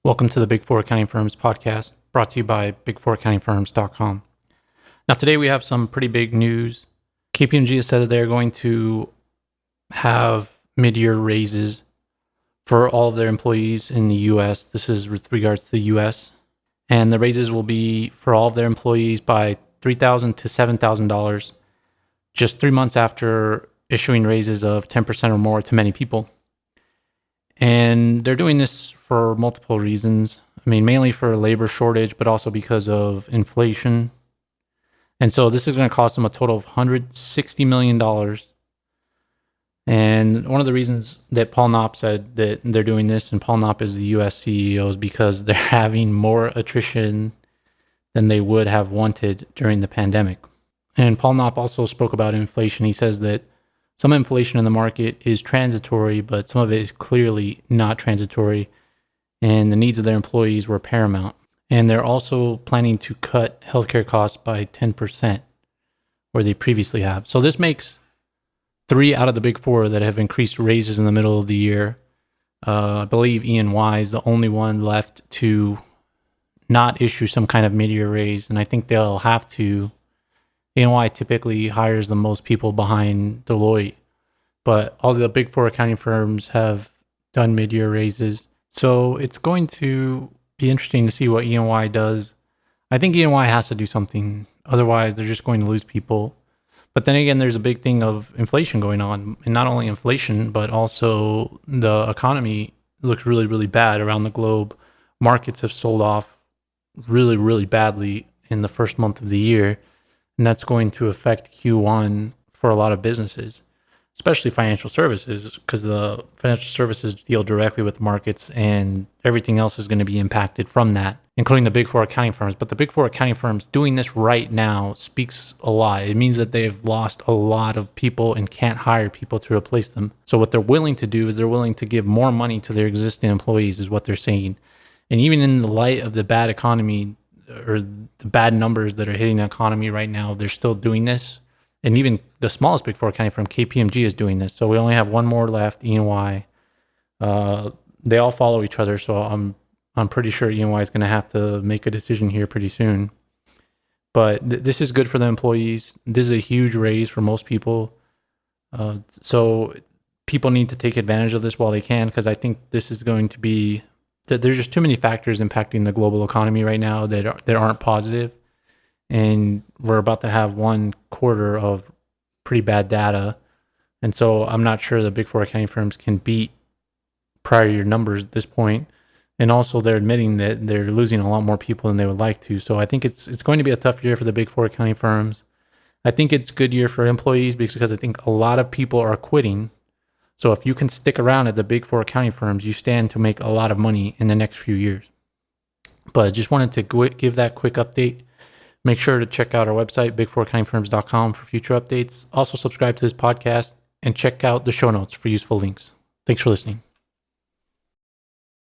Welcome to the Big Four Accounting Firms podcast, brought to you by big4accountingfirms.com. Now, today we have some pretty big news. KPMG has said that they're going to have mid-year raises for all of their employees in the U.S. This is with regards to the U.S. And the raises will be for all of their employees by $3,000 to $7,000, just 3 months after issuing raises of 10% or more to many people. And they're doing this for multiple reasons. I mean, mainly for labor shortage, but also because of inflation. And so this is going to cost them a total of $160 million. And one of the reasons that Paul Knopp said that they're doing this, and Paul Knopp is the US CEO, is because they're having more attrition than they would have wanted during the pandemic. And Paul Knopp also spoke about inflation. He says that some inflation in the market is transitory, but some of it is clearly not transitory, and the needs of their employees were paramount. And they're also planning to cut healthcare costs by 10%, where they previously have. So this makes 3 out of the big 4 that have increased raises in the middle of the year. I believe E&Y is the only one left to not issue some kind of mid-year raise, and I think they'll have to. E&Y typically hires the most people behind Deloitte, but all the big 4 accounting firms have done mid-year raises. So it's going to be interesting to see what E&Y does. I think E&Y has to do something. Otherwise, they're just going to lose people. But then again, there's a big thing of inflation going on. And not only inflation, but also the economy looks really, really bad around the globe. Markets have sold off really, really badly in the first month of the year. And that's going to affect Q1 for a lot of businesses, especially financial services, because the financial services deal directly with markets and everything else is going to be impacted from that, including the big 4 accounting firms. But the big 4 accounting firms doing this right now speaks a lot. It means that they've lost a lot of people and can't hire people to replace them. So what they're willing to do is they're willing to give more money to their existing employees, is what they're saying. And even in the light of the bad economy, or the bad numbers that are hitting the economy right now, they're still doing this. And even the smallest big 4 accounting firm, KPMG, is doing this. So we only have one more left, E&Y. They all follow each other, so I'm pretty sure E&Y is going to have to make a decision here pretty soon. But this is good for the employees. This is a huge raise for most people. So people need to take advantage of this while they can, because I think this is going to be... There's just too many factors impacting the global economy right now that aren't positive. And we're about to have 1 quarter of pretty bad data. And so I'm not sure the big 4 accounting firms can beat prior year numbers at this point. And also they're admitting that they're losing a lot more people than they would like to. So I think it's going to be a tough year for the big 4 accounting firms. I think it's a good year for employees because I think a lot of people are quitting. So if you can stick around at the big 4 accounting firms, you stand to make a lot of money in the next few years. But I just wanted to give that quick update. Make sure to check out our website, big4accountingfirms.com, for future updates. Also subscribe to this podcast and check out the show notes for useful links. Thanks for listening.